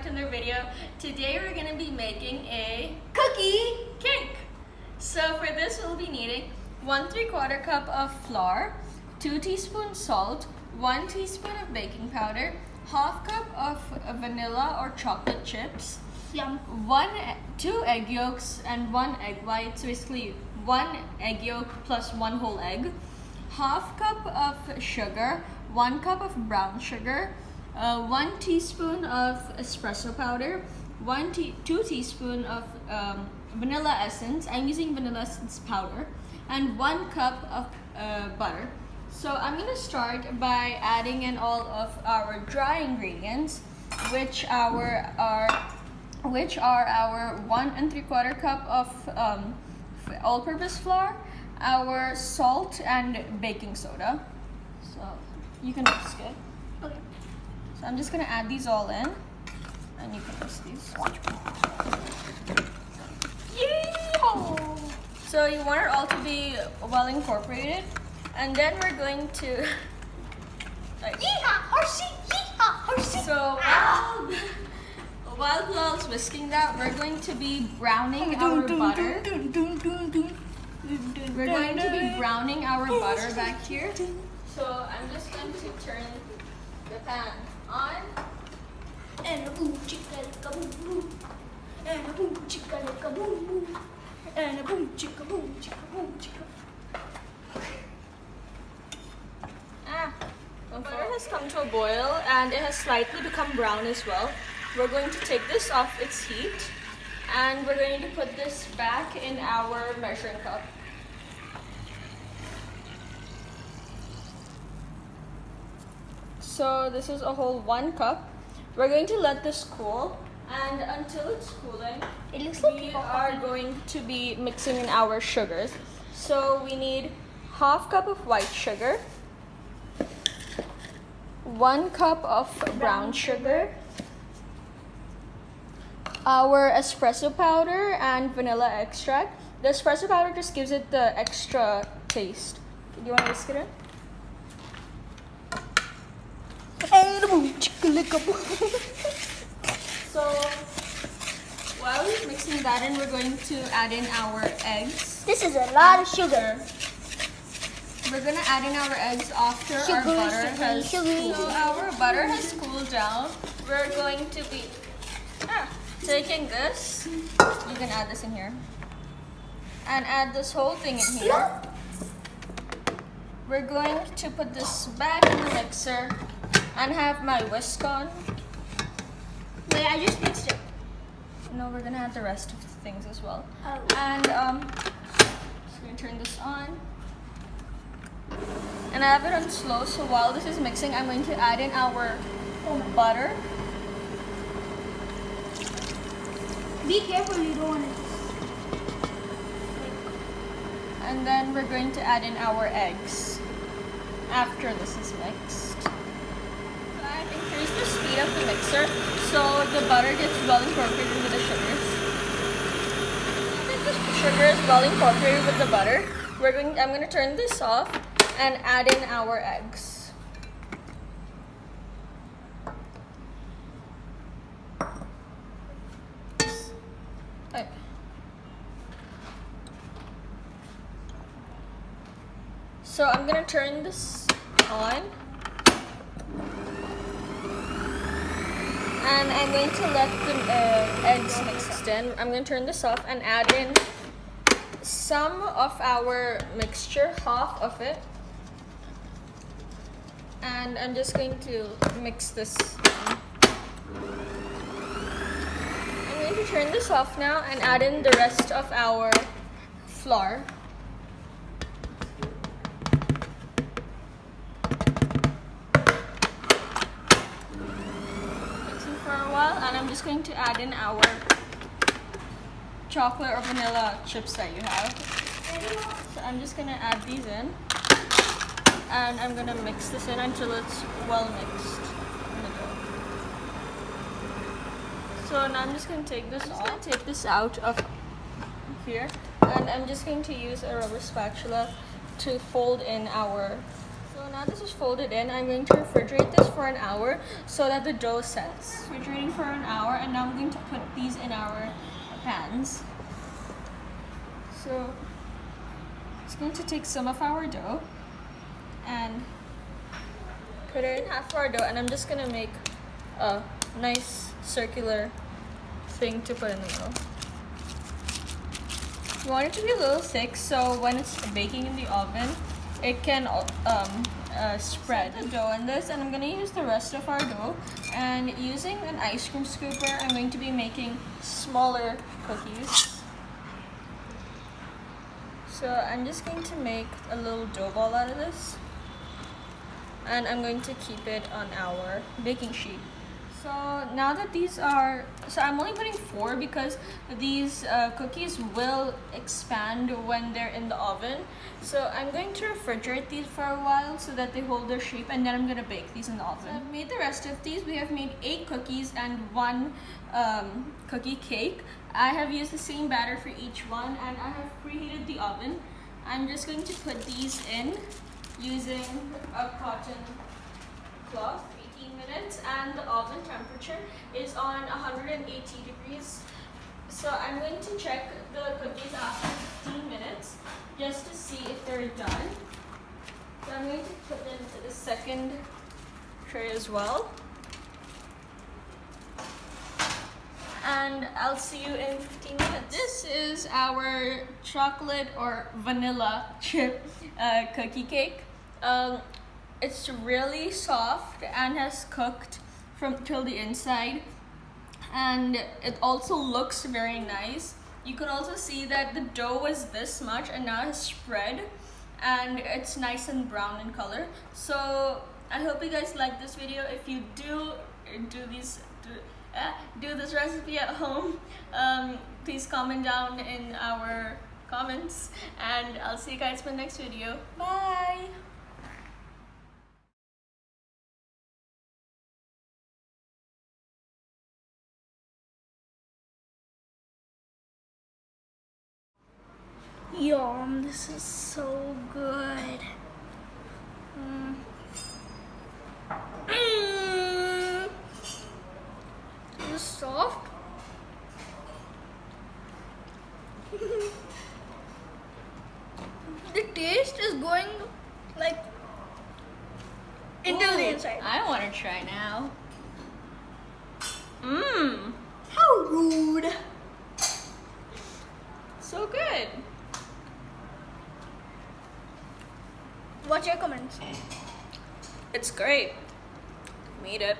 to another video. Today we're going to be making a cookie cake. So for this we'll be needing 1 3/4 cup of flour, 2 teaspoons salt, 1 teaspoon of baking powder, half cup of vanilla or chocolate chips, Yum. 2 egg yolks and 1 egg white. So basically 1 egg yolk plus 1 whole egg, half cup of sugar, 1 cup of brown sugar, 1 teaspoon of espresso powder, 2 teaspoon of vanilla essence. I'm using vanilla essence powder, and 1 cup of butter. So I'm gonna start by adding in all of our dry ingredients, which are our 1 3/4 cup of all-purpose flour, our salt, and baking soda. So you can whisk it. Okay. So I'm just gonna add these all in, and you can whisk these. Yeehaw! So you want it all to be well incorporated, and then we're going to like. Yeehaw! Horsey! Yeehaw! Horsey! So while Bilal's whisking that, we're going to be browning our butter. We're going to be browning our butter back here. So I'm just going to turn the pan on. And a boom chicka boom boom. And a boom chicka boom boom. And a boom chicka boom chicka. The butter has come to a boil and it has slightly become brown as well. We're going to take this off its heat and we're going to put this back in our measuring cup. So this is a whole 1 cup. We're going to let this cool, and until it's cooling, It looks like we people are coffee. going to be mixing in our sugars. So we need half cup of white sugar, 1 cup of brown sugar, our espresso powder and vanilla extract. The espresso powder just gives it the extra taste. Do you want to whisk it in? And a boom chicka boom. So while we're mixing that in, we're going to add in our eggs. This is a lot of sugar. We're gonna add in our eggs after our butter has cooled. So our butter has cooled down. We're going to be taking this. You can add this in here. And add this whole thing in here. We're going to put this back in the mixer and have my whisk on. Wait, I just mixed it. No, we're gonna add the rest of the things as well. Oh. And just gonna turn this on. And I have it on slow, so while this is mixing, I'm going to add in our butter. Be careful, you don't want it. And then we're going to add in our eggs after this is mixed. I've increased the speed of the mixer so the butter gets well incorporated with the sugars. Now that the sugar is well incorporated with the butter, I'm going to turn this off and add in our eggs. Okay. So I'm gonna turn this on, and I'm going to let the eggs mixed in. I'm gonna turn this off and add in some of our mixture, half of it. And I'm just going to mix this in. I'm going to turn this off now and add in the rest of our flour. Mixing for a while, and I'm just going to add in our chocolate or vanilla chips that you have. So I'm just going to add these in. And I'm gonna mix this in until it's well mixed in the dough. So now I'm just gonna take this out of here, and I'm just going to use a rubber spatula to fold in our. So now now this is folded in, I'm going to refrigerate this for an hour so that the dough sets. Refrigerating for an hour, and now I'm going to put these in our pans. So it's going to take some of our dough and put it in half of our dough, and I'm just gonna make a nice circular thing to put in the middle. You want it to be a little thick so when it's baking in the oven, it can spread the dough in this. And I'm gonna use the rest of our dough, and using an ice cream scooper, I'm going to be making smaller cookies. So I'm just going to make a little dough ball out of this, and I'm going to keep it on our baking sheet. So now that these are, so I'm only putting 4 because these cookies will expand when they're in the oven. So I'm going to refrigerate these for a while so that they hold their shape, and then I'm going to bake these in the oven. So I've made the rest of these. We have made 8 cookies and 1 cookie cake. I have used the same batter for each one, and I have preheated the oven. I'm just going to put these in using a cotton cloth. 18 minutes, and the oven temperature is on 180 degrees. So I'm going to check the cookies after 15 minutes just to see if they're done. So I'm going to put them into the second tray as well. And I'll see you in 15 minutes. This is our chocolate or vanilla chip cookie cake. It's really soft and has cooked till the inside, and it also looks very nice. You can also see that the dough was this much and now it's spread, and it's nice and brown in color. So I hope you guys like this video. If you do this recipe at home, please comment down in our comments, and I'll see you guys in the next video. Bye. Yum, this is so good. This is soft. The taste is going like into the inside. I want to try now. How rude. So good. What's your comments? It's great. Made it.